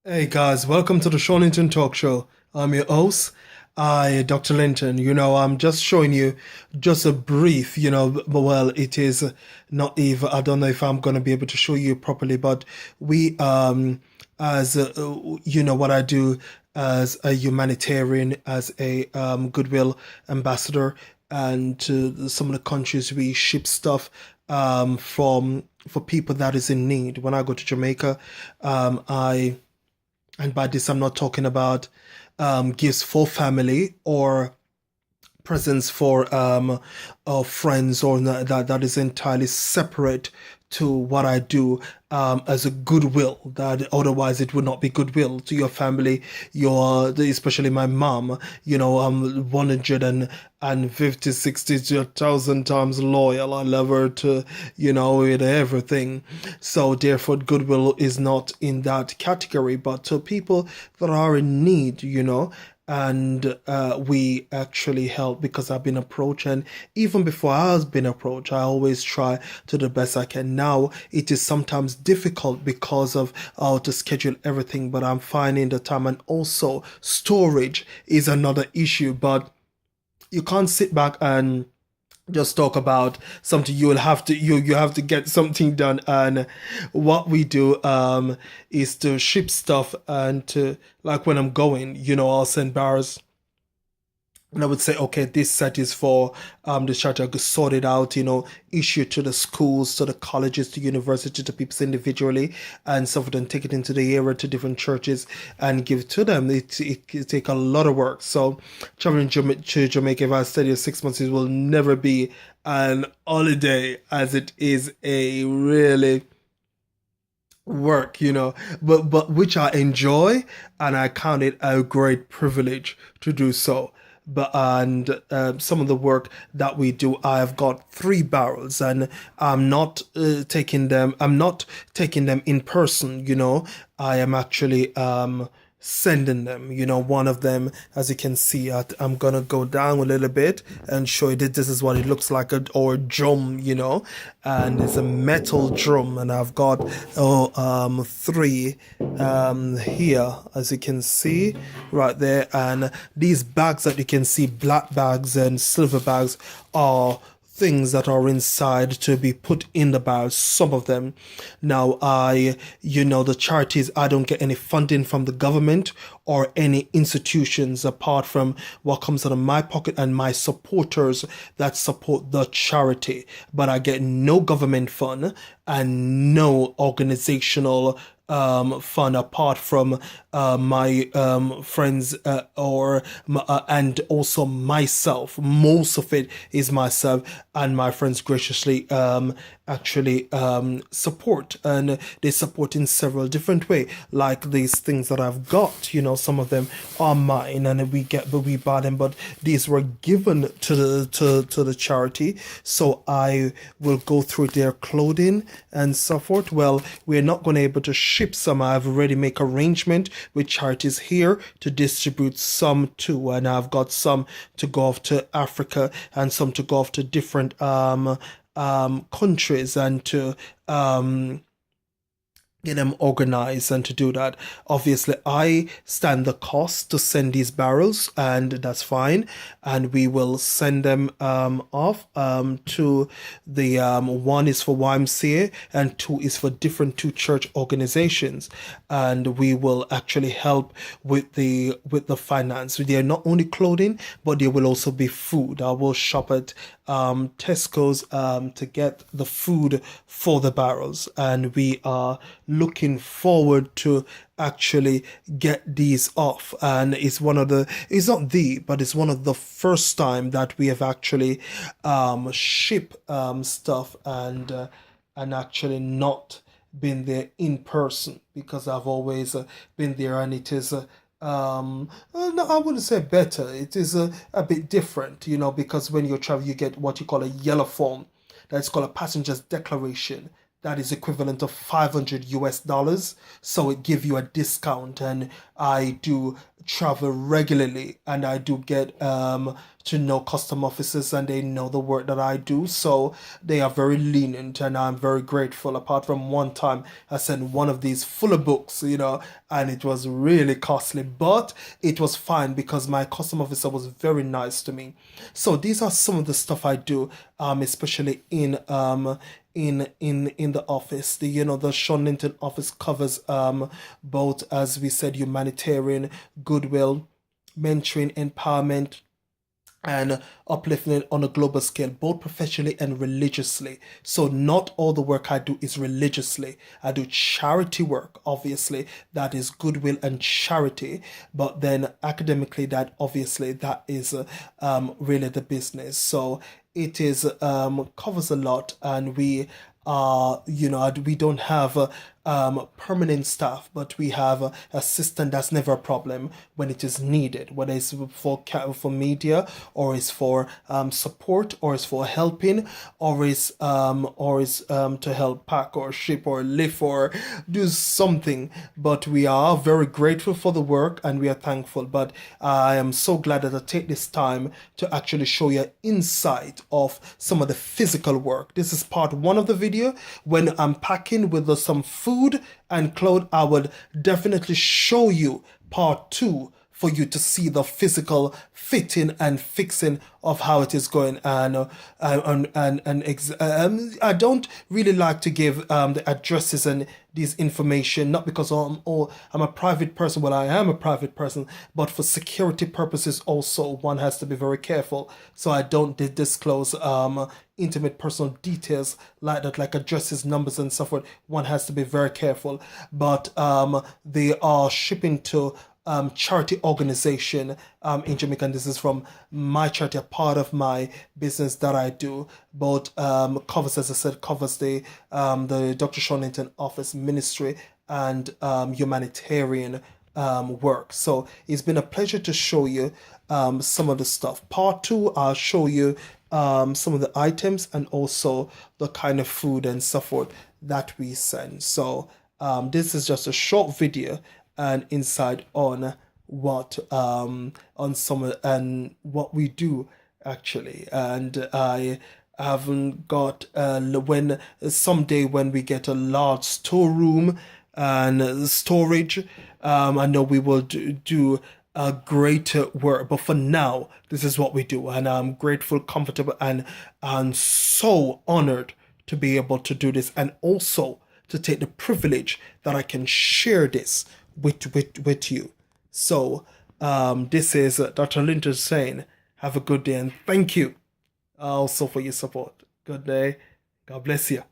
Hey guys, welcome to the Shawn Linton Talk Show. I'm your host, Dr. Linton. I'm just showing you just a brief, but well, it is not even, I don't know if I'm going to be able to show you properly, but we, as what I do as a humanitarian, as a goodwill ambassador, and to some of the countries we ship stuff from for people that is in need. When I go to Jamaica, I and by this, I'm not talking about gifts for family or presents for friends or that is entirely separate to what I do as a goodwill. That otherwise it would not be goodwill to your family, your especially my mom. 150, 60 to 1,000 times loyal. I love her to with everything. So therefore, goodwill is not in that category, but to people that are in need. And we actually help because I've been approached, and even before I was been approached, I always try to the best I can. Now it is sometimes difficult because of how to schedule everything, but I'm finding the time, and also storage is another issue. But you can't sit back and just talk about something. You have to get something done, and what we do is to ship stuff, and to, like, when I'm going, I'll send bars, and I would say, okay, this set is for the charter. I could sort it out, issue to the schools, to the colleges, to university, to people individually, and so then take it into the area to different churches and give it to them. It can take a lot of work. So traveling to Jamaica, if I stay here 6 months, it will never be an holiday, as it is a really work, but which I enjoy, and I count it a great privilege to do so. But and some of the work that we do, I've got 3 barrels, and I'm not taking them. I'm not taking them in person. I am actually sending them. One of them, as you can see, I'm gonna go down a little bit and show you that this is what it looks like, or a drum, and it's a metal drum, and I've got 3 here, as you can see right there, and these bags that you can see, black bags and silver bags, are things that are inside to be put in the barrels, some of them. Now, the charities, I don't get any funding from the government or any institutions apart from what comes out of my pocket and my supporters that support the charity. But I get no government fund and no organizational fun apart from my friends, and also myself. Most of it is myself, and my friends graciously actually support, and they support in several different ways. Like these things that I've got, some of them are mine, and we buy them, but these were given to the charity. So I will go through their clothing and so forth. Well, we're not going to be able to ship some. I've already make arrangement with charities here to distribute some too, and I've got some to go off to Africa and some to go off to different countries, and to get them organized and to do that. Obviously, I stand the cost to send these barrels, and that's fine. And we will send them off to the one is for YMCA, and 2 is for different 2 church organizations, and we will actually help with the finance. They are not only clothing, but there will also be food. I will shop at Tesco's to get the food for the barrels, and we are looking forward to actually get these off. And it's not but it's one of the first time that we have actually ship stuff, and actually not been there in person, because I've always been there, and it is no, I wouldn't say better. It is a bit different, because when you travel, you get what you call a yellow form. That's called a passenger's declaration. That is equivalent of $500. So it gives you a discount, and I do travel regularly, and I do get to know custom officers and they know the work that I do. So they are very lenient and I'm very grateful. Apart from one time I sent one of these full of books, and it was really costly, but it was fine because my custom officer was very nice to me. So these are some of the stuff I do, especially in the office. The Shawn Linton office covers both, as we said, humanitarian, goodwill, mentoring, empowerment, and uplifting on a global scale, both professionally and religiously. So not all the work I do is religiously. I do charity work, obviously, that is goodwill and charity, but then academically, that is really the business. So it is covers a lot, and we don't have permanent staff, but we have assistant. That's never a problem when it is needed, whether it's for media, or it's for support, or it's for helping, or it's to help pack or ship or lift or do something. But we are very grateful for the work and we are thankful. But I am so glad that I take this time to actually show you insight of some of the physical work. This is part one of the video. When I'm packing with some food and clothes, I would definitely show you part two for you to see the physical fitting and fixing of how it is going. And I don't really like to give the addresses and this information, not because I'm a private person. Well, I am a private person, but for security purposes also, one has to be very careful. So I don't disclose intimate personal details like that, like addresses, numbers, and so forth. One has to be very careful. But they are shipping to charity organization in Jamaica, and this is from my charity, a part of my business that I do. Both covers, as I said, covers the Dr. Shawn Linton office, ministry, and humanitarian work. So it's been a pleasure to show you some of the stuff. Part two, I'll show you some of the items and also the kind of food and so forth that we send. So this is just a short video and insight on what on some and what we do actually. And I haven't got when someday when we get a large storeroom and storage, I know we will do a greater work. But for now, this is what we do, and I'm grateful, comfortable, and I'm so honored to be able to do this, and also to take the privilege that I can share this with you. So this is Dr. Linton saying, have a good day and thank you also for your support. Good day. God bless you.